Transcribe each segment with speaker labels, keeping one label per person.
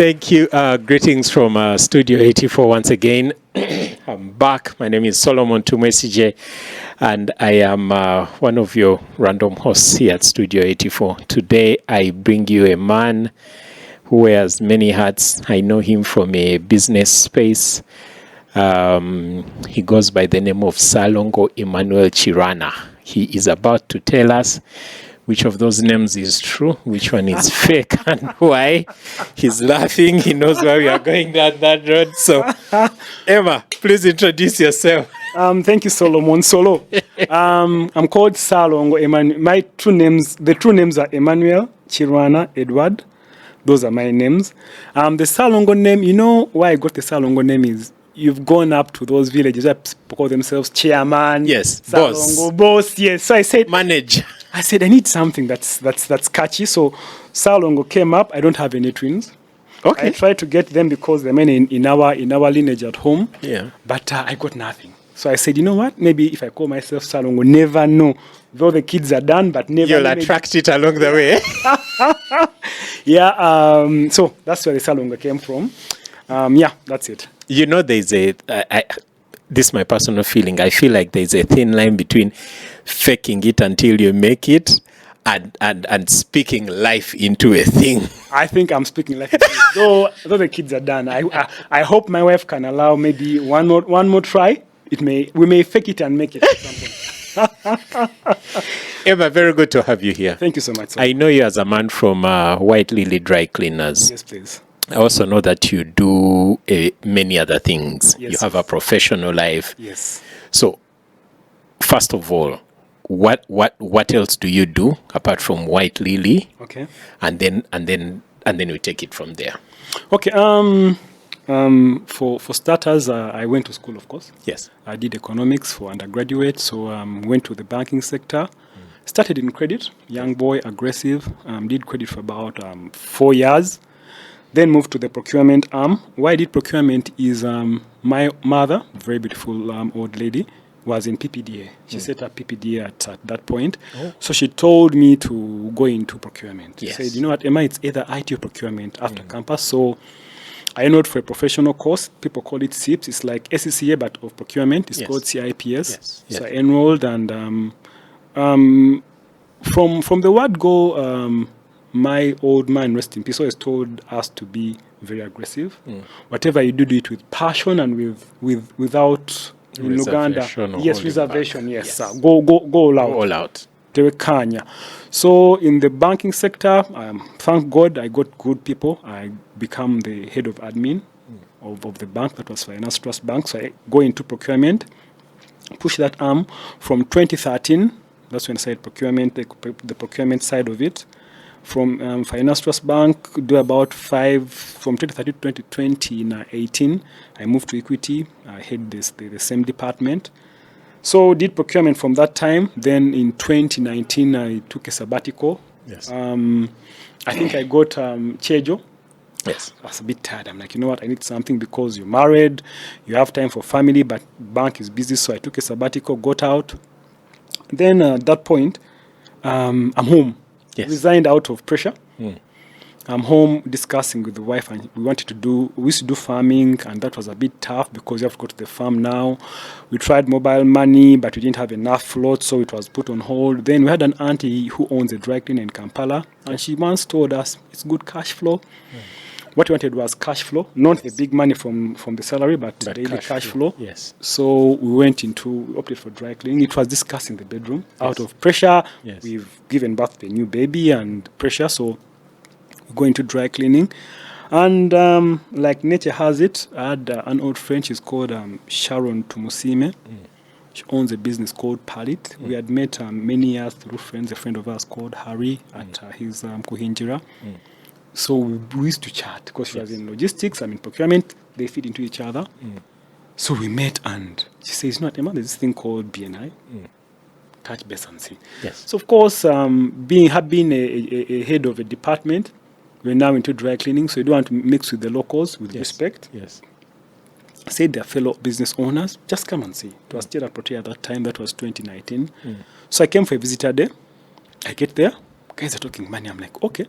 Speaker 1: Thank you. Greetings from Studio 84 once again. I'm back. My name is Solomon Tumwesije, and I am one of your random hosts here at Studio 84. Today, I bring you a man who wears many hats. I know him from a business space. He goes by the name of Salongo Emmanuel Kirwana. He is about to tell us which of those names is true, which one is fake, and why. He's laughing. He knows why we are going down that road. So, Emma, please introduce yourself.
Speaker 2: Thank you, Solomon. I'm called Salongo Emmanuel. My the true names are Emmanuel Kirwana Edward. Those are my names. The Salongo name, you know why I got the Salongo name is you've gone up to those villages that call themselves chairman.
Speaker 1: Yes,
Speaker 2: Salongo, boss. Yes. So I said,
Speaker 1: manage.
Speaker 2: I said I need something that's catchy. So Salongo came up. I don't have any twins.
Speaker 1: Okay.
Speaker 2: I tried to get them because they're in our lineage at home.
Speaker 1: Yeah.
Speaker 2: But I got nothing. So I said, you know what? Maybe if I call myself Salongo, never know. Though the kids are done, but never.
Speaker 1: You'll attract it along the way.
Speaker 2: Yeah. So that's where the Salongo came from. Yeah, that's it.
Speaker 1: You know, there's this is my personal feeling. I feel like there's a thin line between faking it until you make it and speaking life into a thing.
Speaker 2: I think I'm speaking life into it. Though the kids are done. I hope my wife can allow maybe one more try. We may fake it and make it something.
Speaker 1: Emma, very good to have you here.
Speaker 2: Thank you so much, sir.
Speaker 1: I know you as a man from White Lily Dry Cleaners.
Speaker 2: Yes, please.
Speaker 1: I also know that you do many other things.
Speaker 2: Yes.
Speaker 1: You have a professional life.
Speaker 2: Yes.
Speaker 1: So, first of all, what else do you do apart from White Lily?
Speaker 2: Okay.
Speaker 1: And then we take it from there.
Speaker 2: Okay. For starters, I went to school, of course.
Speaker 1: Yes.
Speaker 2: I did economics for undergraduate, so went to the banking sector. Started in credit, young boy, aggressive. Did credit for about 4 years. Then moved to the procurement arm. Why I did procurement is my mother, very beautiful old lady, was in PPDA. She set up PPDA at that point.
Speaker 1: Oh.
Speaker 2: So she told me to go into procurement.
Speaker 1: Yes.
Speaker 2: She said, you know what, Emma, it's either IT or procurement after campus. So I enrolled for a professional course. People call it CIPS. It's like SCCA, but of procurement. It's called CIPS.
Speaker 1: Yes.
Speaker 2: So I enrolled, and from the word go, my old man, rest in peace, always told us to be very aggressive. Whatever you do, do it with passion and without in Uganda. Yes, reservation. Yes, sir. Go all out.
Speaker 1: All out.
Speaker 2: So in the banking sector, thank God I got good people. I become the head of admin of the bank. That was Finance Trust Bank. So I go into procurement, push that arm from 2013. That's when I started procurement, the procurement side of it. From Finance Trust Bank, do about from 2013 to 2018. I moved to Equity. I head the same department. So did procurement from that time. Then in 2019, I took a sabbatical.
Speaker 1: Yes.
Speaker 2: I think I got Chejo.
Speaker 1: Yes.
Speaker 2: I was a bit tired. I'm like, you know what? I need something because you're married, you have time for family, but bank is busy. So I took a sabbatical, got out. Then at that point, I'm home.
Speaker 1: Yes.
Speaker 2: Resigned out of pressure. I'm home discussing with the wife, and we used to do farming, and that was a bit tough because you have to go to the farm now. We tried mobile money, but we didn't have enough float, so it was put on hold. Then we had an auntie who owns a dry cleaner in Kampala, and she once told us it's good cash flow. What we wanted was cash flow, not the big money from the salary, but daily cash flow.
Speaker 1: Yes.
Speaker 2: So we opted for dry cleaning. It was discussed in the bedroom. Out of pressure, we've given birth to a new baby and pressure, so we go into dry cleaning. And like nature has it, I had an old friend, she's called Sharon Tumusime. She owns a business called Palit. We had met many years through friends. A friend of ours called Harry at his Kuhinjira. So we used to chat because she was in logistics, I'm in procurement. They feed into each other. So we met, and she says, "No, Emma, there's this thing called BNI. Touch base and see."
Speaker 1: Yes.
Speaker 2: So of course, being a head of a department, we're now into dry cleaning. So you don't want to mix with the locals with respect.
Speaker 1: Yes.
Speaker 2: Said their fellow business owners, just come and see. It was still at Protea at that time. That was 2019. So I came for a visitor day. I get there. Guys are talking money. I'm like, okay.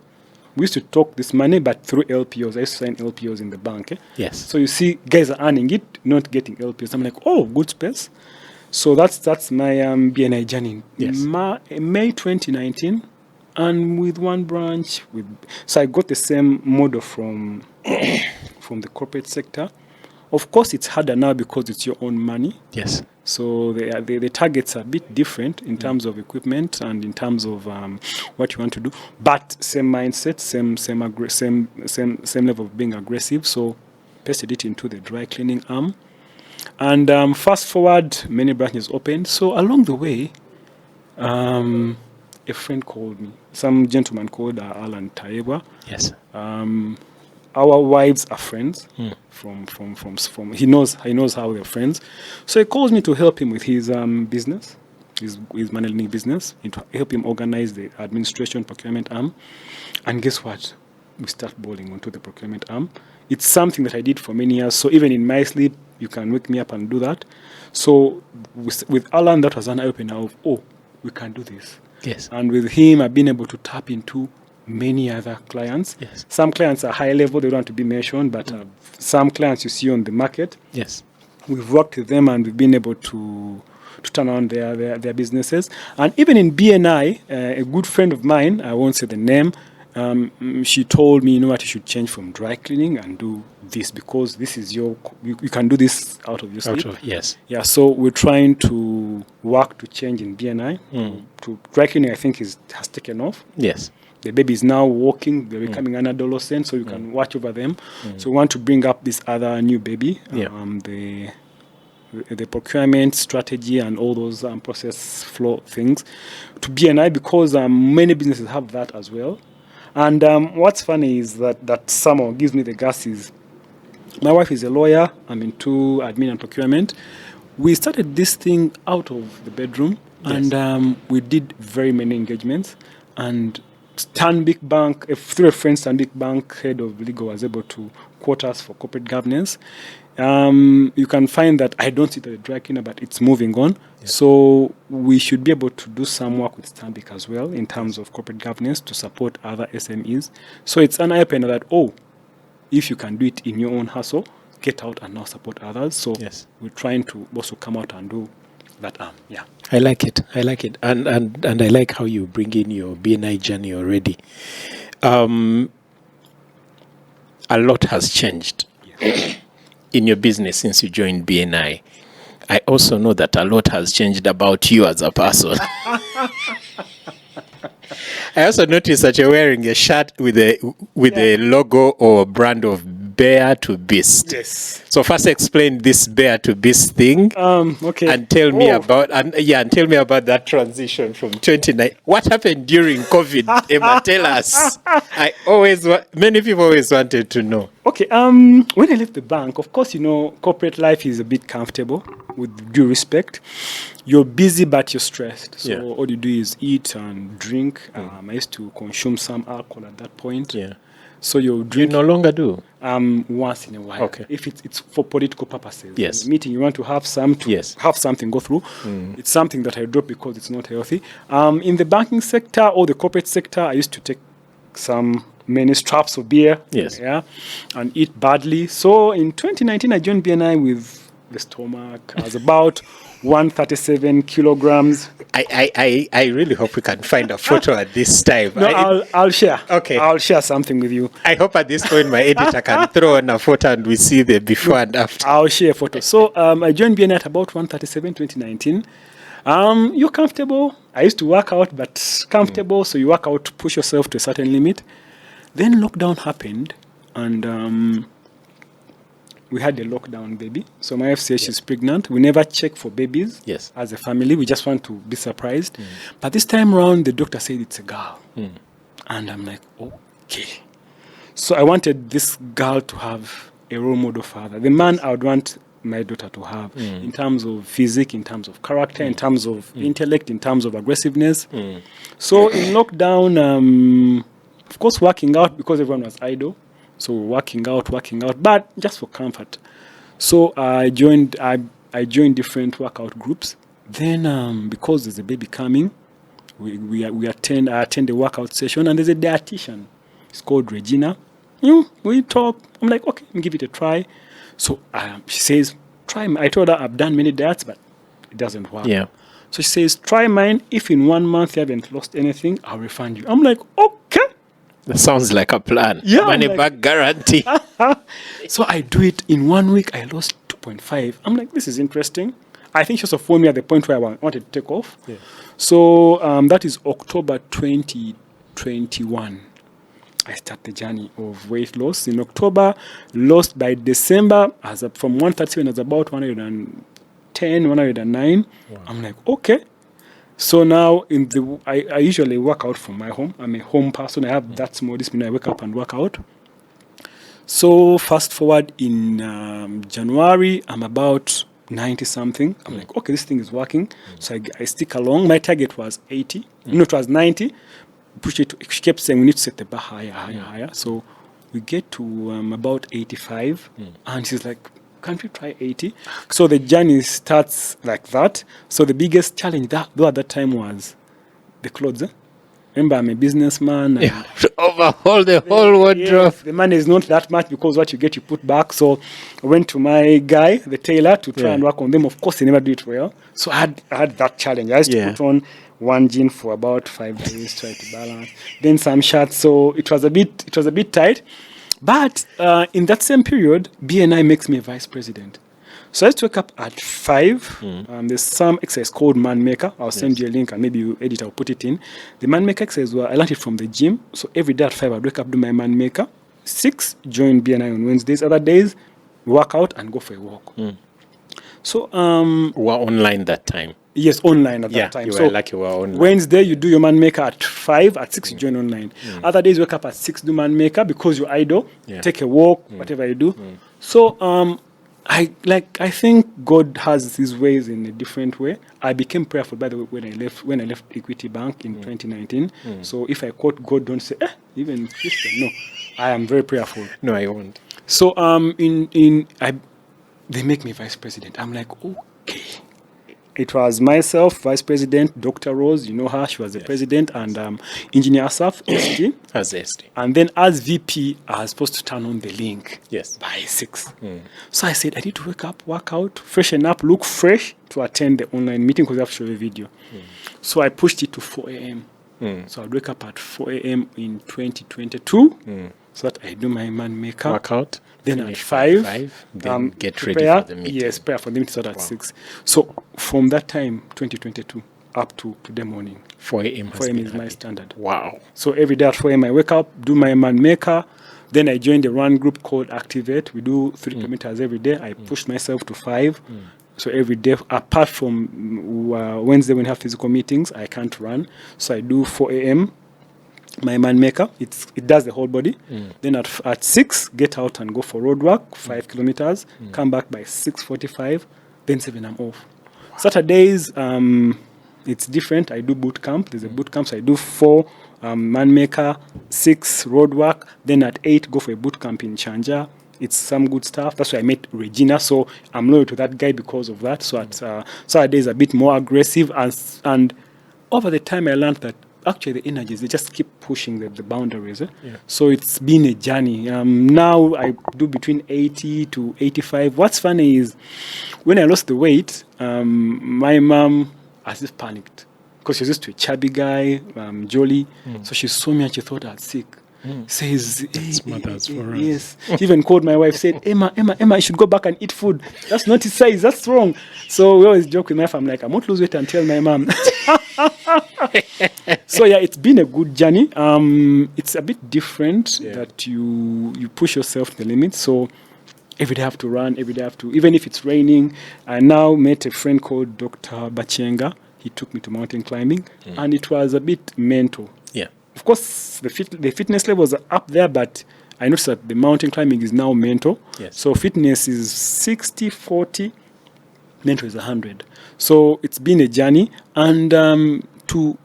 Speaker 2: we used to talk this money, but through LPOs. I used to sign LPOs in the bank.
Speaker 1: Yes.
Speaker 2: So you see, guys are earning it, not getting LPOs. I'm like, oh, good space. So that's my BNI journey.
Speaker 1: Yes.
Speaker 2: May 2019, and with one branch. So I got the same model from the corporate sector. Of course, it's harder now because it's your own money.
Speaker 1: Yes.
Speaker 2: So the targets are a bit different in terms of equipment and in terms of what you want to do. But same mindset, same level of being aggressive. So pasted it into the dry cleaning arm. And fast forward, many branches opened. So along the way, a friend called me. Some gentleman called Alan Taebwa.
Speaker 1: Yes.
Speaker 2: Our wives are friends. From he knows how we're friends. So he calls me to help him with his business, his managing business, and to help him organize the administration procurement arm. And guess what? We start bowling onto the procurement arm. It's something that I did for many years. So even in my sleep, you can wake me up and do that. So with Alan, that was an eye-opener of, we can do this.
Speaker 1: Yes.
Speaker 2: And with him, I've been able to tap into many other clients.
Speaker 1: Yes.
Speaker 2: Some clients are high level, they don't want to be mentioned, but some clients you see on the market.
Speaker 1: Yes.
Speaker 2: We've worked with them and we've been able to turn around their businesses. And even in BNI, a good friend of mine, I won't say the name, she told me, you know what, you should change from dry cleaning and do this because this is you can do this out of your sleep.
Speaker 1: Yes.
Speaker 2: Yeah, so we're trying to work to change in BNI. To dry cleaning, I think has taken off.
Speaker 1: Yes.
Speaker 2: The baby is now walking, they're becoming an adolescent, so you can watch over them. So we want to bring up this other new baby, the procurement strategy and all those process flow things to BNI because many businesses have that as well. And what's funny is that somehow gives me the gas is my wife is a lawyer, I'm into admin and procurement. We started this thing out of the bedroom and we did very many engagements and Stanbic Bank, through a friend, Stanbic Bank head of legal was able to quote us for corporate governance. You can find that I don't sit at the dry cleaner, but it's moving on. Yeah. So we should be able to do some work with Stanbic as well in terms of corporate governance to support other SMEs. So it's an eye-opener that, if you can do it in your own hustle, get out and now support others. So we're trying to also come out and do that.
Speaker 1: I like it. And I like how you bring in your BNI journey already. A lot has changed in your business since you joined BNI. I also know that a lot has changed about you as a person. I also noticed that you're wearing a shirt with a logo or brand of Bear to Beast.
Speaker 2: Yes.
Speaker 1: So first explain this Bear to Beast thing.
Speaker 2: Okay.
Speaker 1: And tell me about that transition from 29. What happened during COVID? Emma, tell us. Many people always wanted to know.
Speaker 2: Okay. When I left the bank, of course, corporate life is a bit comfortable. With due respect, you're busy but you're stressed. So all you do is eat and drink. I used to consume some alcohol at that point. Yeah. So you
Speaker 1: no longer do?
Speaker 2: Once in a while. Okay. If it's for political purposes. Yes. In a meeting, you want to have have something go through. It's something that I drop because it's not healthy. In the banking sector or the corporate sector, I used to take many straps of beer.
Speaker 1: Yes.
Speaker 2: Yeah. And eat badly. So in 2019, I joined BNI with the stomach. I was about 137 kilograms.
Speaker 1: I really hope we can find a photo at this time.
Speaker 2: No, I'll share.
Speaker 1: Okay.
Speaker 2: I'll share something with you.
Speaker 1: I hope at this point my editor can throw on a photo and we see the before and after.
Speaker 2: I'll share a photo. So I joined BNI at about 137, 2019. You're comfortable. I used to work out, but comfortable. So you work out to push yourself to a certain limit. Then lockdown happened and we had a lockdown baby. So my wife says she's pregnant. We never check for babies as a family. We just want to be surprised. But this time around, the doctor said it's a girl. And I'm like, okay. So I wanted this girl to have a role model father. The man I would want my daughter to have in terms of physique, in terms of character, in terms of intellect, in terms of aggressiveness. So in lockdown, of course, working out because everyone was idle. So working out, but just for comfort. So I joined different workout groups. Then because there's a baby coming, I attend a workout session and there's a dietitian She's called Regina. We talk. I'm like, okay, let me give it a try. So she says, try. I told her I've done many diets, but it doesn't work.
Speaker 1: Yeah.
Speaker 2: So she says, try mine. If in 1 month you haven't lost anything, I'll refund you. I'm like, okay.
Speaker 1: That sounds like a plan.
Speaker 2: Yeah,
Speaker 1: Money back guarantee.
Speaker 2: So I do it. In 1 week, I lost 2.5. I'm like, this is interesting. I think she also phoned me at the point where I wanted to take off.
Speaker 1: Yeah.
Speaker 2: So that is October 2021. I start the journey of weight loss. In October, lost by December, from 137, I was about 110, 109.
Speaker 1: Wow.
Speaker 2: I'm like, okay. So now I usually work out from my home. I'm a home person. I have that small discipline. I wake up and work out. So fast forward in January, I'm about 90 something. I'm like, okay, this thing is working. So I stick along. My target was 80. No, it was 90. Push it. She kept saying we need to set the bar higher. So we get to about 85, and she's like, can't we try 80? So the journey starts like that. So the biggest challenge though at that time was the clothes. Remember, I'm a businessman.
Speaker 1: Yeah. Overhaul the whole wardrobe.
Speaker 2: The money is not that much because what you get, you put back. So I went to my guy, the tailor, to try and work on them. Of course, he never did it well. So I had that challenge. I used to put on one jean for about 5 days, try to balance. Then some shirts. So it was a bit tight. But in that same period, BNI makes me a vice president. So I used to wake up at 5. There's some exercise called Man Maker. I'll send you a link and maybe you edit, I'll put it in. The Man Maker exercise, I learned it from the gym. So every day at 5, I'd wake up, do my Man Maker. 6, join BNI on Wednesdays. Other days, work out and go for a walk. So
Speaker 1: we're online that time.
Speaker 2: Yes, online at that time.
Speaker 1: You were lucky we were online.
Speaker 2: Wednesday, you do your Man Maker at 5. At 6, you join online. Other days, wake up at 6, do Man Maker because you're idle. Take a walk, whatever you do. So I think God has His ways in a different way. I became prayerful, by the way, when I left Equity Bank in 2019. So if I quote God, don't say, even Christian. No, I am very prayerful.
Speaker 1: No, I won't.
Speaker 2: So they make me vice president. I'm like, okay. It was myself, vice president, Dr. Rose, you know her, she was the president, and Engineer Asaf, ST.
Speaker 1: As ST.
Speaker 2: And then as VP, I was supposed to turn on the link by 6. So I said, I need to wake up, work out, freshen up, look fresh to attend the online meeting because I have to show a video. So I pushed it to 4 a.m. So I'd wake up at 4 a.m. in 2022 so that I do my Man Maker.
Speaker 1: Workout.
Speaker 2: Then at 5,
Speaker 1: then get ready for the meeting.
Speaker 2: Yes, prepare for the meeting start at 6. So from that time, 2022, up to today morning,
Speaker 1: 4 a.m.
Speaker 2: 4 a.m. is my standard.
Speaker 1: Wow.
Speaker 2: So every day at 4 a.m. I wake up, do my Man Maker. Then I join the run group called Activate. We do 3 kilometers every day. I push myself to 5. So every day, apart from Wednesday when I have physical meetings, I can't run. So I do 4 a.m. my Man Maker. It does the whole body. Then at 6, get out and go for road work, 5 kilometers. Come back by 6:45. Then 7, I'm off. Saturdays, it's different. I do boot camp. There's a boot camp. So I do 4 Man Maker, 6 road work. Then at 8, go for a boot camp in Chanja. It's some good stuff. That's why I met Regina. So I'm loyal to that guy because of that. So at Saturdays, a bit more aggressive. And over the time, I learned that actually the energies, they just keep pushing the boundaries. So it's been a journey. Now I do between 80 to 85. What's funny is when I lost the weight, my mom has just panicked because she was used to a chubby guy, jolly. So she saw me and she thought I was sick. Says, yes. She even called my wife, said, Emma, you should go back and eat food. That's not his size, that's wrong. So we always joke with my wife, I'm like, I won't lose weight and tell my mom. So yeah, it's been a good journey. It's a bit different that you push yourself to the limit. So every day I have to run, every day I have to, even if it's raining. I now met a friend called Dr. Bachenga. He took me to mountain climbing, and it was a bit mental. Yeah. Of course, the fitness levels are up there, but I noticed that the mountain climbing is now mental. Yes. So fitness is 60-40, mental is 100. So it's been a journey, and to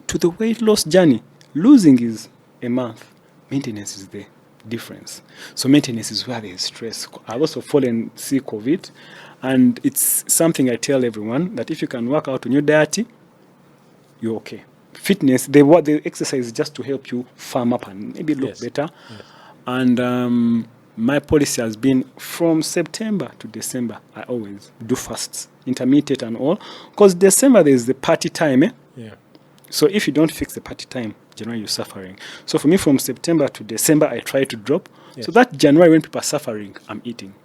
Speaker 2: the weight loss journey, losing is a month, maintenance is the difference. So maintenance is where there is stress. I've also fallen sick of it, and it's something I tell everyone that if you can work out on your diet, you're okay. fitness, the exercise is just to help you firm up and maybe look better.
Speaker 1: Yes.
Speaker 2: And my policy has been from September to December, I always do fasts, intermittent and all. Because December, there's the party time.
Speaker 1: Yeah.
Speaker 2: So if you don't fix the party time, January you're suffering. So for me, from September to December, I try to drop. Yes. So that January, when people are suffering, I'm eating.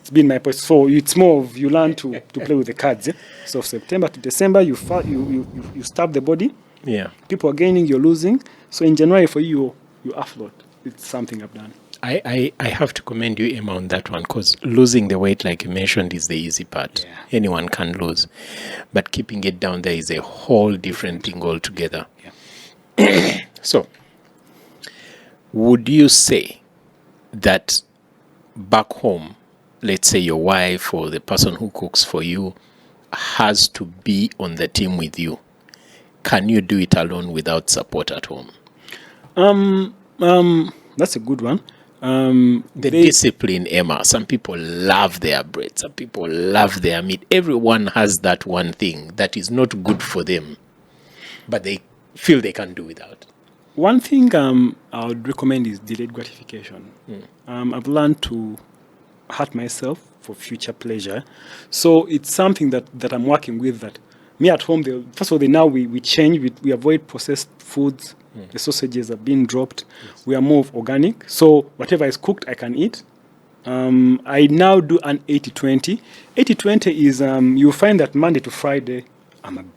Speaker 2: It's been my point. So it's more of you learn to play with the cards. So September to December, you starve the body.
Speaker 1: Yeah.
Speaker 2: People are gaining, you're losing. So in January, for you afloat. It's something I've done.
Speaker 1: I have to commend you, Emma, on that one, because losing the weight, like you mentioned, is the easy part.
Speaker 2: Yeah.
Speaker 1: Anyone can lose. But keeping it down there is a whole different thing altogether.
Speaker 2: Yeah.
Speaker 1: So, would you say that back home, let's say your wife or the person who cooks for you has to be on the team with you? Can you do it alone without support at home?
Speaker 2: That's a good one.
Speaker 1: The discipline, Emma. Some people love their bread. Some people love their meat. Everyone has that one thing that is not good for them, but they feel they can do without.
Speaker 2: One thing I would recommend is delayed gratification. I've learned to hurt myself for future pleasure. So it's something that I'm working with. That me at home, first of all, now we change. We avoid processed foods. The sausages are being dropped. Yes. We are more of organic. So whatever is cooked, I can eat. I now do an 80-20. 80-20 is you'll find that Monday to Friday, I'm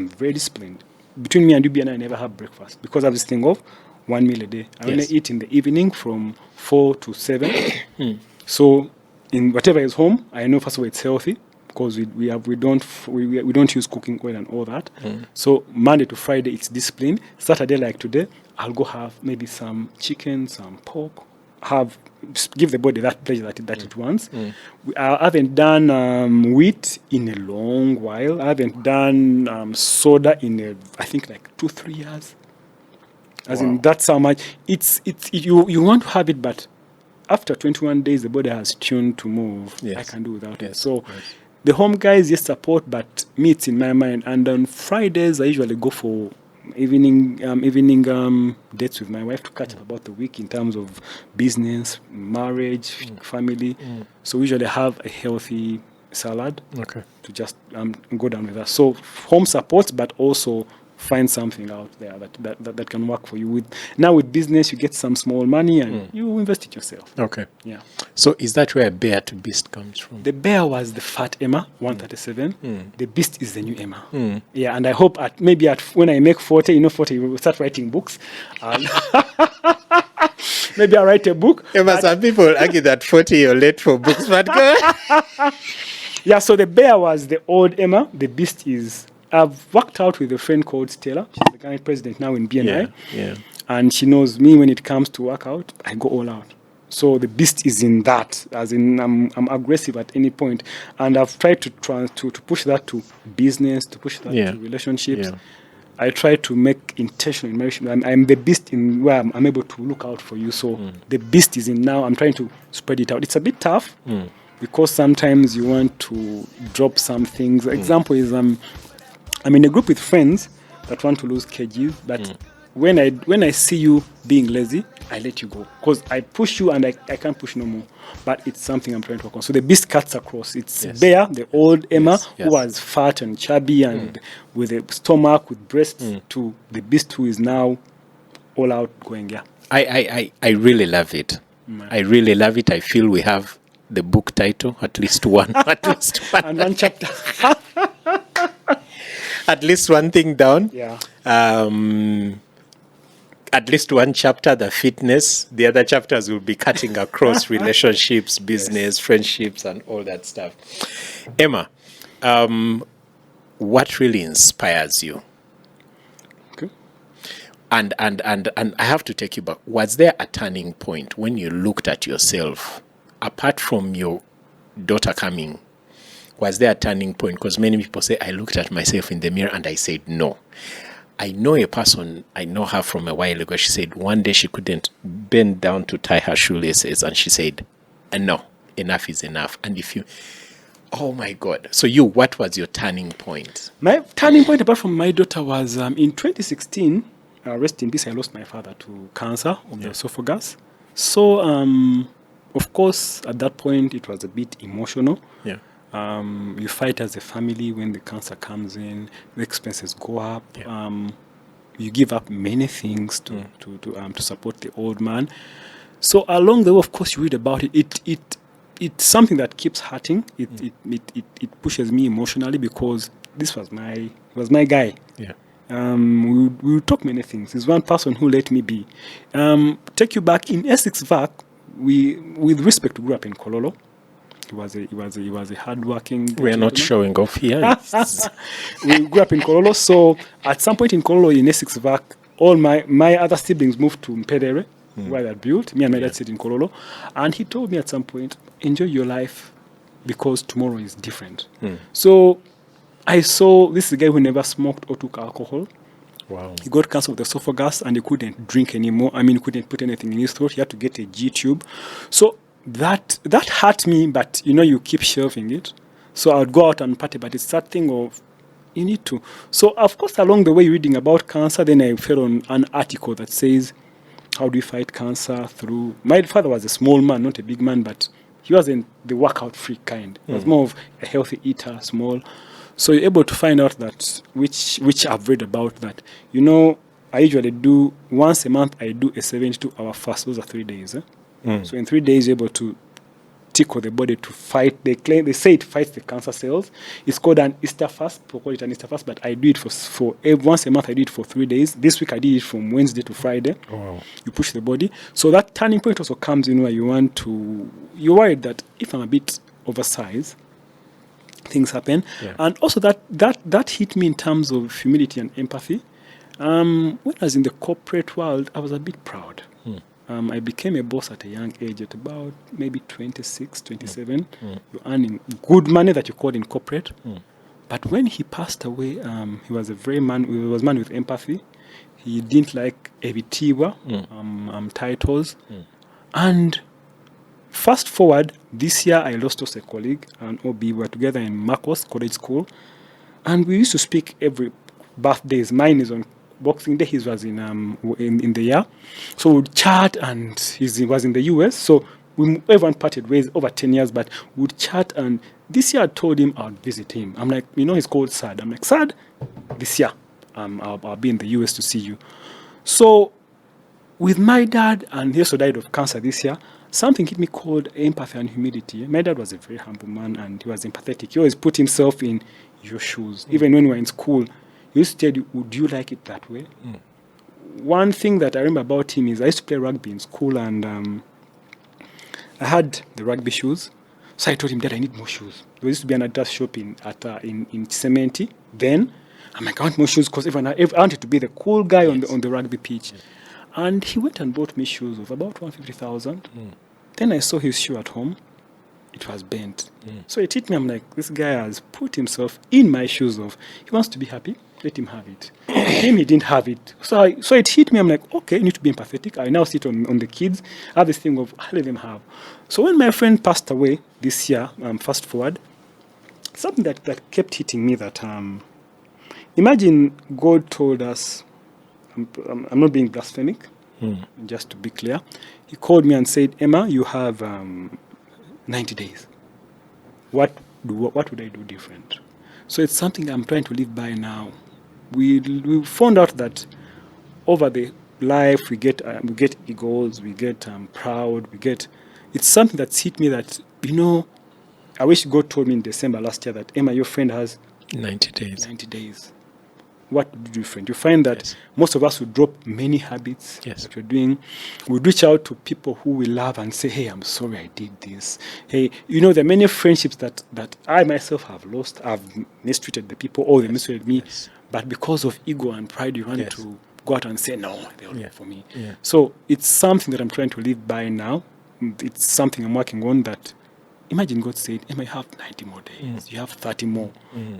Speaker 2: very disciplined. Between me and you, I never have breakfast because I have this thing of 1 meal a day. I only eat in the evening from 4 to 7. So in whatever is home, I know first of all it's healthy. Because we don't use cooking oil and all that. So Monday to Friday it's discipline. Saturday like today, I'll go have maybe some chicken, some pork. Give the body that pleasure that it wants. I haven't done wheat in a long while. I haven't done soda in I think like 2-3 years. In that's how much you want to have it, but after 21 days the body has tuned to move. Yes. I can do without it. So. Yes. The home guys, yes, support, but me, it's in my mind. And on Fridays, I usually go for evening dates with my wife to catch up about the week in terms of business, marriage, family. So we usually have a healthy salad to just go down with that. So home support, but also find something out there that can work for you. Now with business, you get some small money and you invest it yourself.
Speaker 1: Okay.
Speaker 2: Yeah.
Speaker 1: So is that where bear to beast comes from?
Speaker 2: The bear was the fat Emma, 137. The beast is the new Emma. Yeah, and I hope when I make 40, 40, we will start writing books. And maybe I'll write a book.
Speaker 1: Emma, some people argue that 40 you're late for books, but go.
Speaker 2: Yeah, so the bear was the old Emma. The beast is... I've worked out with a friend called Stella. She's the current president now in BNI.
Speaker 1: Yeah.
Speaker 2: And she knows me when it comes to workout, I go all out. So the beast is in that, as in I'm aggressive at any point. And I've tried to push that to business, to push that to relationships. Yeah. I try to make intentional immersion. I'm the beast in where I'm able to look out for you. So the beast is in now. I'm trying to spread it out. It's a bit tough because sometimes you want to drop some things. Example is I'm in a group with friends that want to lose kgs, but when I see you being lazy, I let you go because I push you and I can't push no more. But it's something I'm trying to work on. So the beast cuts across. It's Bear, the old Emma, who was fat and chubby and with a stomach, with breasts, to the beast who is now all out going. Yeah,
Speaker 1: I really love it. I really love it. I feel we have the book title, at least one,
Speaker 2: and one chapter.
Speaker 1: At least one thing down.
Speaker 2: Yeah.
Speaker 1: At least one chapter, the fitness. The other chapters will be cutting across relationships, business, friendships, and all that stuff. Emma, what really inspires you?
Speaker 2: Okay.
Speaker 1: And I have to take you back. Was there a turning point when you looked at yourself, apart from your daughter coming? Was there a turning point? Because many people say, I looked at myself in the mirror and I said, no. I know a person, I know her from a while ago. She said one day she couldn't bend down to tie her shoelaces. And she said, no, enough is enough. And Oh my God. So what was your turning point?
Speaker 2: My turning point, apart from my daughter, was in 2016. Rest in peace, I lost my father to cancer of the esophagus. So, of course, at that point, it was a bit emotional.
Speaker 1: Yeah.
Speaker 2: You fight as a family when the cancer comes in, the expenses go up.
Speaker 1: Yeah.
Speaker 2: You give up many things to support the old man. So along the way, of course, you read about it. It's something that keeps hurting. It pushes me emotionally because this was my guy.
Speaker 1: Yeah.
Speaker 2: We talk many things. He's one person who let me be. Take you back in Essex VAC. We, with respect, grew up in Kololo. He was a hardworking.
Speaker 1: We are not showing off here.
Speaker 2: We grew up in Kololo. So at some point in Kololo, in Essex VAC, all my other siblings moved to Mpedere, where they built. Me and my dad stayed in Kololo. And he told me at some point, enjoy your life because tomorrow is different. So I saw this is a guy who never smoked or took alcohol.
Speaker 1: Wow.
Speaker 2: He got cancer of the esophagus and he couldn't drink anymore. I mean, he couldn't put anything in his throat. He had to get a G tube. So that hurt me, but you keep shelving it. So I would go out and party, but it's that thing of you need to. So of course, along the way reading about cancer, then I fell on an article that says, how do you fight cancer through... My father was a small man, not a big man, but he wasn't the workout freak kind. He was more of a healthy eater, small. So you're able to find out that, which I've read about that. I usually do, once a month, I do a 72-hour fast. Those are 3 days. So in 3 days, you're able to tickle the body to fight. They say it fights the cancer cells. It's called an Easter fast. People call it an Easter fast, but I do it for once a month. I do it for 3 days. This week I did it from Wednesday to Friday.
Speaker 1: Oh, wow. You
Speaker 2: push the body. So that turning point also comes in where you're worried that if I'm a bit oversized, things happen. Yeah. And also that hit me in terms of humility and empathy. When I was in the corporate world, I was a bit proud. I became a boss at a young age, at about maybe 26, 27. You're earning good money that you called in corporate. But when he passed away, he was a man with empathy. He didn't like ebitiwa, titles. And fast forward, this year I lost also a colleague, an OB. We were together in Marcos College School. And we used to speak every birthdays. Mine is on Boxing Day, his was in the year. So we'd chat, and he was in the US. So everyone parted ways over 10 years, but we'd chat. And this year I told him I'd visit him. I'm like, he's called Sad. I'm like, Sad, this year I'll be in the US to see you. So with my dad, and he also died of cancer this year, something hit me called empathy and humility. My dad was a very humble man, and he was empathetic. He always put himself in your shoes. Even when we were in school, he used to tell you, would you like it that way? One thing that I remember about him is I used to play rugby in school, and I had the rugby shoes. So I told him, Dad, I need more shoes. There used to be an Adidas shop in Cementi. Then I'm like, I want more shoes because I wanted to be the cool guy on the rugby pitch. And he went and bought me shoes of about 150,000. Then I saw his shoe at home. It was bent. So it hit me. I'm like, this guy has put himself in my shoes of, he wants to be happy, let him have it. Him, he didn't have it. So it hit me. I'm like, okay, you need to be empathetic. I now sit on the kids. I have this thing of, I let them have. So when my friend passed away this year, fast forward, something that kept hitting me that, imagine God told us, I'm not being blasphemic, just to be clear. He called me and said, Emma, you have 90 days. What would I do different? So it's something I'm trying to live by now. We found out that over the life we get egos, we get proud, it's something that's hit me that, I wish God told me in December last year that, Emma, your friend has
Speaker 1: 90 days.
Speaker 2: 90 days. What do different? You find that most of us would drop many habits that we're doing. We reach out to people who we love and say, hey, I'm sorry I did this. Hey, there are many friendships that I myself have lost. I've mistreated the people, or they mistreated me. But because of ego and pride, you want to go out and say, no, they'll do for me. So it's something that I'm trying to live by now. It's something I'm working on that. Imagine God said, Emma, you have 90 more days. You have 30 more.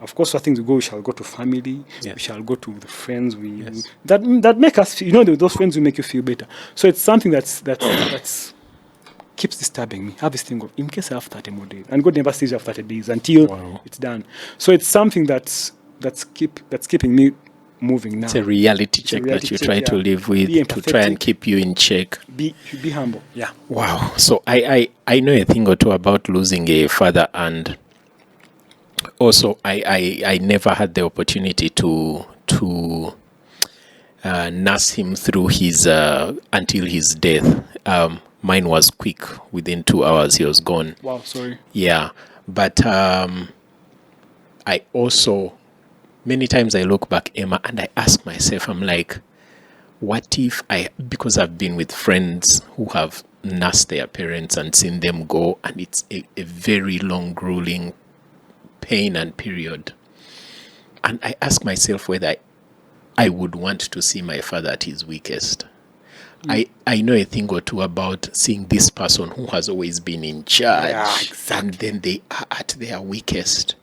Speaker 2: Of course, for things we shall go to family. We shall go to the friends that make us feel, those friends will make you feel better. So it's something that's keeps disturbing me. I have this thing of, in case I have 30 more days, and God never says you have 30 days until it's done. So it's something that's keeping me moving now.
Speaker 1: It's a reality check that you try to live with to try and keep you in check.
Speaker 2: Be humble. Yeah.
Speaker 1: Wow. So I know a thing or two about losing a father, and also I never had the opportunity to nurse him through his until his death. Mine was quick. Within 2 hours, he was gone.
Speaker 2: Wow, sorry.
Speaker 1: Yeah. But I also, many times I look back, Emma, and I ask myself, I'm like, what if because I've been with friends who have nursed their parents and seen them go, and it's a very long, grueling pain and period. And I ask myself whether I would want to see my father at his weakest. I know a thing or two about seeing this person who has always been in charge, and then they are at their weakest.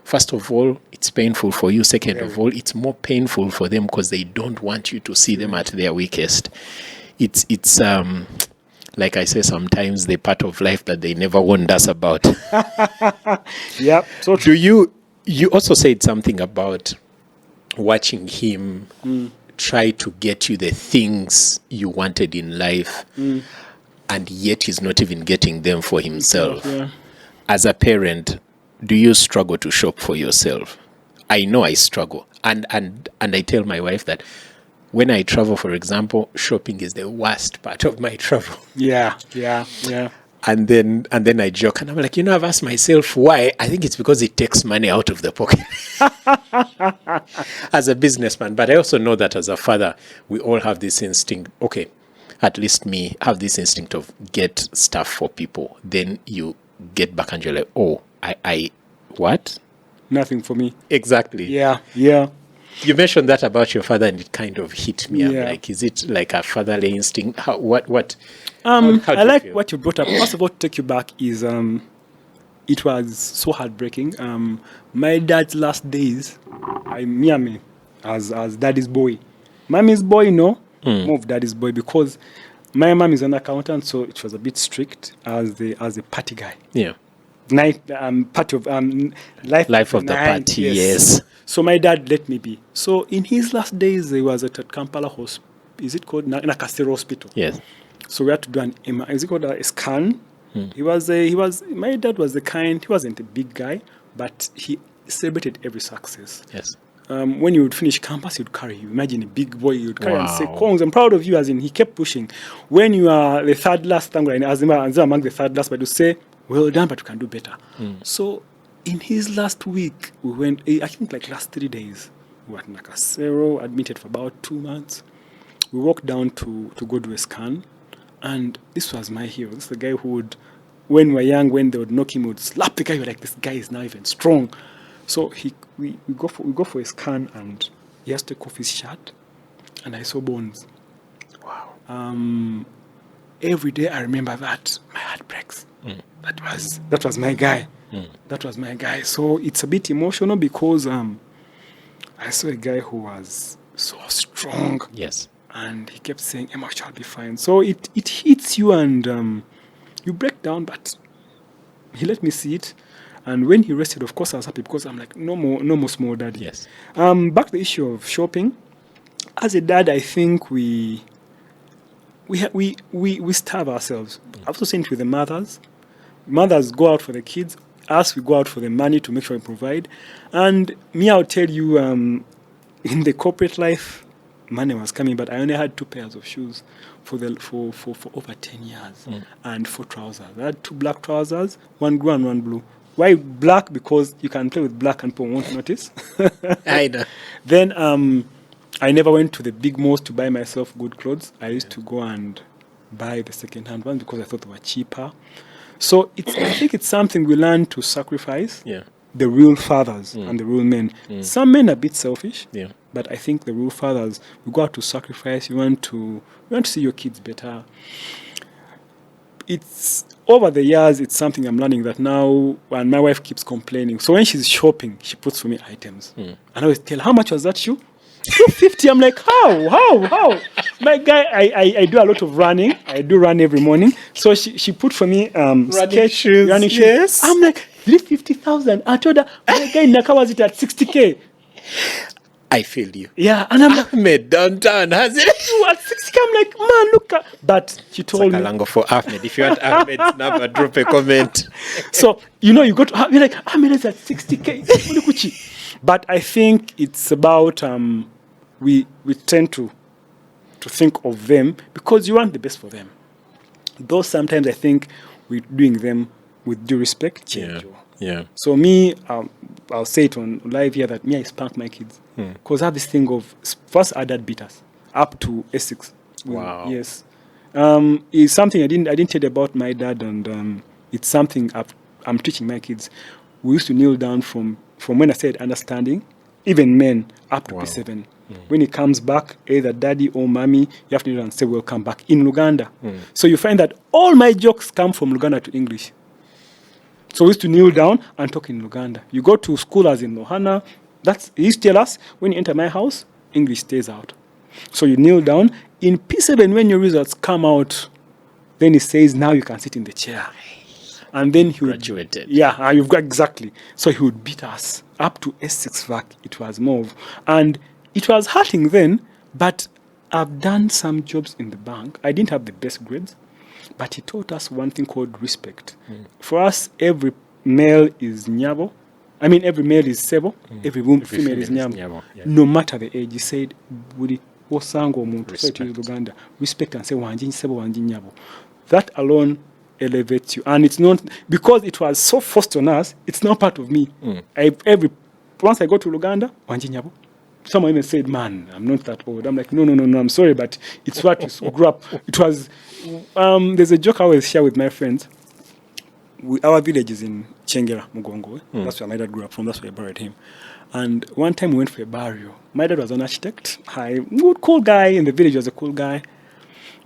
Speaker 1: First of all, it's painful for you. Second of all, it's more painful for them because they don't want you to see them at their weakest. It's like I say, sometimes the part of life that they never warned us about.
Speaker 2: Yep. So
Speaker 1: do you also said something about watching him try to get you the things you wanted in life, and yet he's not even getting them for himself.
Speaker 2: Yeah.
Speaker 1: As a parent, do you struggle to shop for yourself? I know I struggle. And I tell my wife that when I travel, for example, shopping is the worst part of my travel.
Speaker 2: Yeah.
Speaker 1: And then I joke, and I'm like, I've asked myself why. I think it's because it takes money out of the pocket as a businessman. But I also know that as a father, we all have this instinct. Okay, at least me, have this instinct of get stuff for people. Then you get back and you're like, oh, I what?
Speaker 2: Nothing for me.
Speaker 1: Exactly.
Speaker 2: Yeah.
Speaker 1: You mentioned that about your father, and it kind of hit me. I'm like, is it like a fatherly instinct? What? How
Speaker 2: I like what you brought up. First of all, to take you back is it was so heartbreaking. My dad's last days, me as daddy's boy. Mommy's boy, no. More of daddy's boy, because my mom is an accountant, so it was a bit strict as a party guy.
Speaker 1: Yeah.
Speaker 2: Part of life
Speaker 1: of the party, yes.
Speaker 2: So my dad let me be. So in his last days, he was at Kampala Hospital. Is it called Nakasero Hospital?
Speaker 1: Yes.
Speaker 2: So we had to do an is it called a scan? My dad was he wasn't a big guy, but he celebrated every success.
Speaker 1: Yes.
Speaker 2: When you would finish campus, he would carry you. Imagine a big boy, he would carry and say, Kongs, I'm proud of you, as in he kept pushing. When you are the third last, among the third last, but to say, well done, but you can do better. So in his last week, we went, I think like last 3 days, we were at Nakasero, admitted for about 2 months. We walked down to go do a scan, and this was my hero. This is the guy who would, when we were young, when they would knock him, would slap the guy. You're like, this guy is now even strong. So we go for a scan, and he has to take off his shirt, and I saw bones. Wow. Every day I remember that. My heart breaks. That was my guy. That was my guy. So it's a bit emotional because I saw a guy who was so strong.
Speaker 1: Yes.
Speaker 2: And he kept saying, Emma, shall be fine. So it hits you, and you break down, but he let me see it. And when he rested, of course, I was happy because I'm like, no more small daddy.
Speaker 1: Yes.
Speaker 2: Back to the issue of shopping. As a dad, I think we starve ourselves. I've also seen it with the mothers. Mothers go out for the kids. Us, we go out for the money to make sure we provide. And me, I'll tell you, in the corporate life, money was coming, but I only had 2 pairs of shoes for over 10 years and 4 trousers. I had 2 black trousers, 1 blue and 1 blue. Why black? Because you can play with black and people won't notice.
Speaker 1: I know.
Speaker 2: Then I never went to the big malls to buy myself good clothes. I used to go and buy the second-hand ones because I thought they were cheaper. So I think it's something we learn to sacrifice.
Speaker 1: Yeah.
Speaker 2: The real fathers and the real men. Some men are a bit selfish.
Speaker 1: Yeah.
Speaker 2: But I think the real fathers, we go out to sacrifice. You want to see your kids better. It's over the years. It's something I'm learning that now. And my wife keeps complaining. So when she's shopping, she puts for me items. And I always tell her, how much was that shoe? 250. I'm like, how? My guy, I do a lot of running. I do run every morning. So she put for me running
Speaker 1: shoes. Yes.
Speaker 2: I'm like, 350,000. I told her, my guy in Naka was it at 60K.
Speaker 1: I feel you.
Speaker 2: Yeah, and I'm like,
Speaker 1: Ahmed downtown has it.
Speaker 2: you at 60K. I'm like, man, look at. But she told me.
Speaker 1: Salongo for Ahmed. If you want Ahmed's number, drop a comment.
Speaker 2: So, you go to, you're like, Ahmed is at 60K. But I think it's about, we tend to think of them because you want the best for them. Though sometimes I think we're doing them with due respect.
Speaker 1: Yeah.
Speaker 2: So me, I'll say it on live here that me, I spank my kids. Because I have this thing of, first our dad beat us up to S6.
Speaker 1: Wow.
Speaker 2: Yes. It's something I didn't tell you about my dad, and it's something I'm teaching my kids. We used to kneel down from when I said understanding, even men, up to P7. When he comes back, either daddy or mommy, you have to kneel down and say welcome back in Luganda. So you find that all my jokes come from Luganda to English. So we used to kneel down and talk in Luganda. You go to school as in Lohana, he used to tell us, when you enter my house, English stays out. So you kneel down. In P7, when your results come out, then he says, now you can sit in the chair. And then he would...
Speaker 1: Graduated.
Speaker 2: Yeah, you've got exactly. So he would beat us up to S6 VAC. It was more. And it was hurting then, but I've done some jobs in the bank. I didn't have the best grades, but he taught us one thing called respect. For us, every male is nyabo. I mean, every male is sebo. Every female is nyabo. Yeah. No matter the age. He said, Budi osango muntu. So to Uganda, respect and say wanji sebo wanji nyabo. That alone elevates you, and it's not because it was so forced on us. It's not part of me. Once I go to Uganda, wanji nyabo. Someone even said, man, I'm not that old. I'm like, no, I'm sorry, but it's what you grew up. It was, there's a joke I always share with my friends. Our village is in Chengera, Mugongo. That's where my dad grew up from. That's where I buried him. And one time we went for a burial. My dad was an architect. Cool guy in the village, was a cool guy.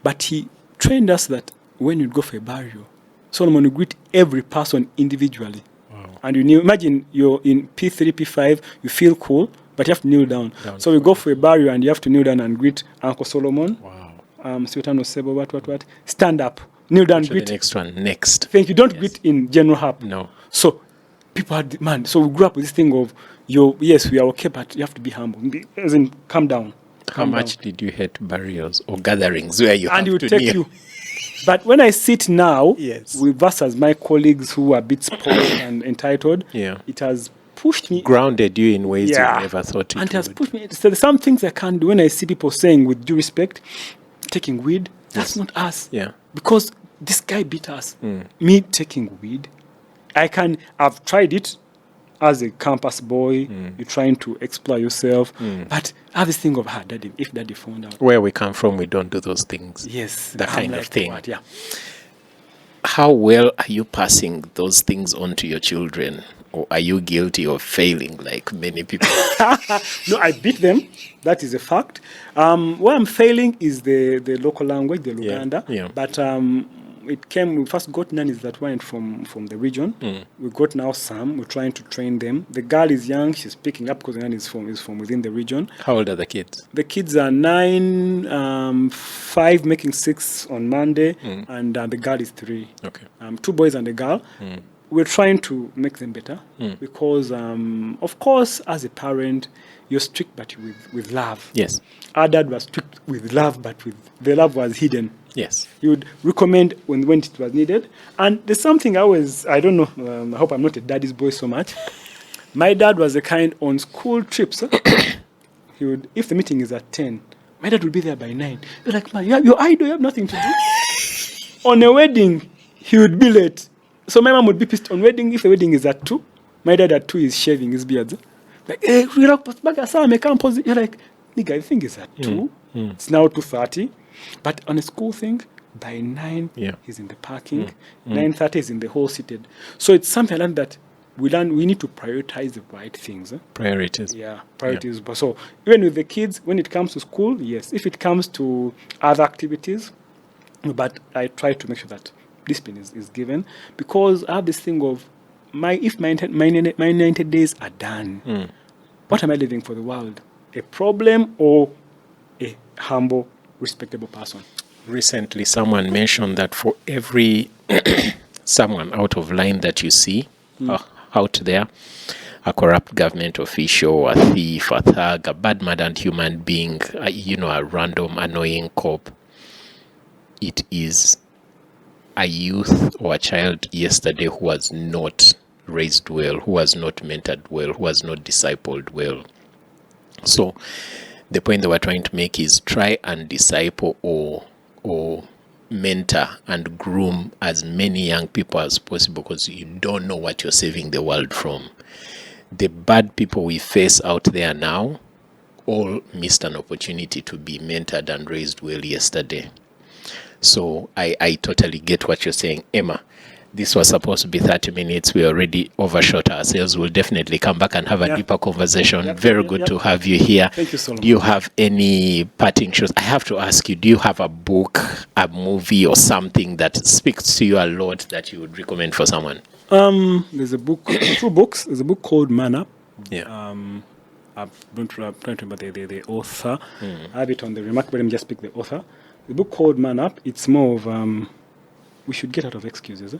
Speaker 2: But he trained us that when you go for a burial, Solomon would greet every person individually. Wow. And imagine you're in P3, P5, you feel cool, but you have to kneel down. So we go for a burial and you have to kneel down and greet Uncle Solomon. Wow. Swetano Sebo, what. Stand up. Kneel down, greet.
Speaker 1: The next one, next.
Speaker 2: Thank you. Don't greet in general hap.
Speaker 1: No.
Speaker 2: So people had, so we grew up with this thing of, yes, we are okay, but you have to be humble. As in, calm down.
Speaker 1: How much did you hate burials or gatherings where you
Speaker 2: and
Speaker 1: have
Speaker 2: he
Speaker 1: to
Speaker 2: would take
Speaker 1: kneel?
Speaker 2: you. But when I sit now,
Speaker 1: Yes.
Speaker 2: with versus my colleagues who are a bit spoiled and entitled, it has pushed me.
Speaker 1: Grounded you in ways you never thought it
Speaker 2: and
Speaker 1: would.
Speaker 2: it has pushed me. So there's some things I can't do when I see people saying, with due respect, taking weed. That's not us.
Speaker 1: Yeah.
Speaker 2: Because this guy beat us. Me taking weed, I've tried it as a campus boy. You're trying to explore yourself. But I have this thing of, daddy, if daddy found out.
Speaker 1: Where we come from, we don't do those things.
Speaker 2: Yes.
Speaker 1: That kind of thing.
Speaker 2: What? Yeah.
Speaker 1: How well are you passing those things on to your children? Or are you guilty of failing like many people?
Speaker 2: No, I beat them. That is a fact. Where I'm failing is the local language, the Luganda. Yeah. But we first got nannies that went from the region. We got now some. We're trying to train them. The girl is young. She's picking up because the nanny is from within the region.
Speaker 1: How old are the kids?
Speaker 2: The kids are 9, 5, making 6 on Monday, and the girl is 3.
Speaker 1: Okay.
Speaker 2: 2 boys and a girl. We're trying to make them better because, of course, as a parent, you're strict but with love. Yes. Our dad was strict with love, but the love was hidden. Yes. He would recommend when it was needed. And there's something I don't know, I hope I'm not a daddy's boy so much. My dad was the kind on school trips. He would, if the meeting is at 10, my dad would be there by 9. You're like, man, you're idle, you have nothing to do. On a wedding, he would be late. So my mom would be pissed on wedding. If the wedding is at 2, my dad at 2 is shaving his beard. Like, hey, you're like, nigga, the thing is at 2. It's now 2:30. But on a school thing, by 9, he's in the parking. 9:30 is in the hall seated. So it's something like that. We need to prioritize the right things.
Speaker 1: Priorities.
Speaker 2: Yeah, priorities. Yeah. So even with the kids, when it comes to school, yes. If it comes to other activities, but I try to make sure that discipline is given, because I have this thing of if my 90 days are done, what am I living for the world? a problem or a humble, respectable person.
Speaker 1: Recently, someone mentioned that for every someone out of line that you see out there, a corrupt government official, a thief, a thug, a bad-mannered human being, a random annoying cop, it is a youth or a child yesterday who was not raised well, who was not mentored well, who was not discipled well. So the point that we're trying to make is try and disciple or mentor and groom as many young people as possible, because you don't know what you're saving the world from. The bad people we face out there now all missed an opportunity to be mentored and raised well yesterday. So I totally get what you're saying. Emma, this was supposed to be 30 minutes. We already overshot ourselves. We'll definitely come back and have a deeper conversation. Very good to have you here.
Speaker 2: Thank you so much.
Speaker 1: Do you have any parting shots? I have to ask you, do you have a book, a movie, or something that speaks to you a lot that you would recommend for someone?
Speaker 2: There's a book, 2 books. There's a book called Man Up.
Speaker 1: Yeah.
Speaker 2: I'm trying to remember the author. I have it on the remark, but let me just pick the author. The book called Man Up, it's more of, we should get out of excuses.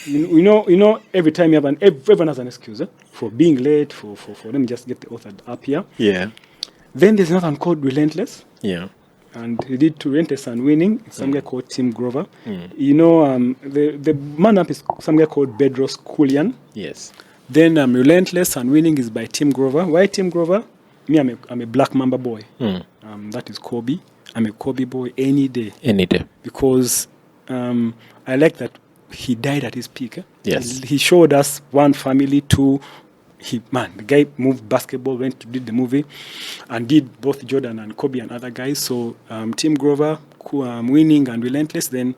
Speaker 2: You know, every time you have everyone has an excuse for being late, for let me just get the author up here.
Speaker 1: Yeah.
Speaker 2: Then there's another one called Relentless.
Speaker 1: Yeah.
Speaker 2: And he did 2 Relentless and Winning. It's some guy called Tim Grover. You know, the Man Up is some guy called Bedros Koulian.
Speaker 1: Yes.
Speaker 2: Then Relentless and Winning is by Tim Grover. Why Tim Grover? Me, I'm a Black Mamba boy. That is Kobe. I'm a Kobe boy any day.
Speaker 1: Any day.
Speaker 2: Because I like that he died at his peak.
Speaker 1: Yes.
Speaker 2: He showed us 1 family, 2. The guy moved basketball, did the movie, and did both Jordan and Kobe and other guys. So Tim Grover, Winning and Relentless, then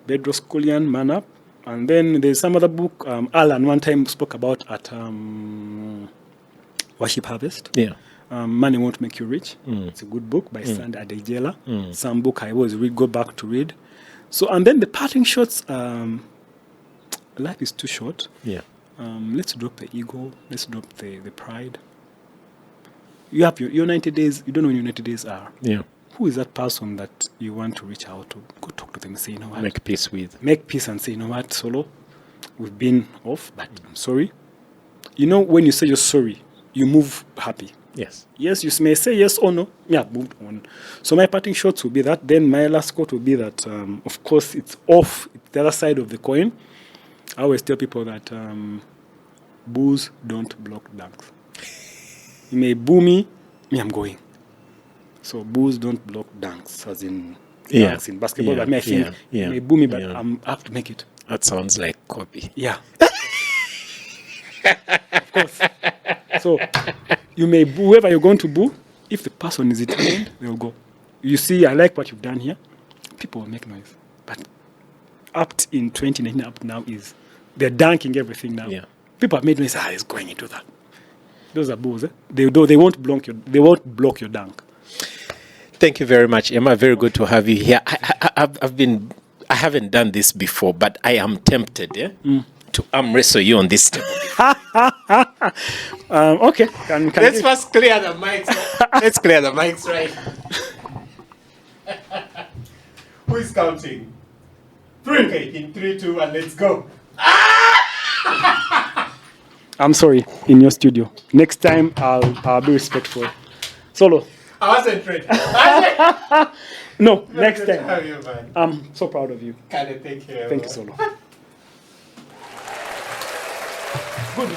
Speaker 2: Bedros Koulian, Man Up. And then there's some other book Alan one time spoke about at Worship Harvest.
Speaker 1: Yeah.
Speaker 2: Money Won't Make You Rich. It's a good book by Sandy Adejela. Some book I always go back to read. So, and then the parting shots, life is too short.
Speaker 1: Yeah.
Speaker 2: Let's drop the ego. Let's drop the pride. You have your 90 days. You don't know when your 90 days are.
Speaker 1: Yeah.
Speaker 2: Who is that person that you want to reach out to? Go talk to them and say, you know what?
Speaker 1: Make peace with.
Speaker 2: Make peace and say, you know what, Solo, we've been off, but I'm sorry. You know, when you say you're sorry, you move happy.
Speaker 1: Yes.
Speaker 2: Yes, you may say yes or no. Yeah, moved on. So my parting shots will be that. Then my last quote will be that, of course, it's off. It's the other side of the coin. I always tell people that boos don't block dunks. You may boo me, I'm going. So boos don't block dunks, as in dunks in basketball. But I think you may boo me, but I have to make it.
Speaker 1: That sounds like copy.
Speaker 2: Yeah. Of course. So you may boo whoever you're going to boo. If the person is determined, they'll go. You see, I like what you've done here. People will make noise. But up in 2019, up now is they're dunking everything now.
Speaker 1: Yeah.
Speaker 2: People have made noise. It's going into that. Those are boos. They won't block your dunk.
Speaker 1: Thank you very much, Emma. Very good to have you here. I haven't done this before, but I am tempted to arm wrestle you on this table.
Speaker 2: Okay.
Speaker 1: Let's first clear the mics. Let's clear the mics, right? Who is counting? 3. Okay, in 3, 2, 1, let's go.
Speaker 2: I'm sorry, in your studio. Next time, I'll be respectful. Solo.
Speaker 1: I wasn't ready.
Speaker 2: No, next time.
Speaker 1: How are you, man?
Speaker 2: I'm so proud of you.
Speaker 1: Can I take care?
Speaker 2: Thank you, Solo. Good.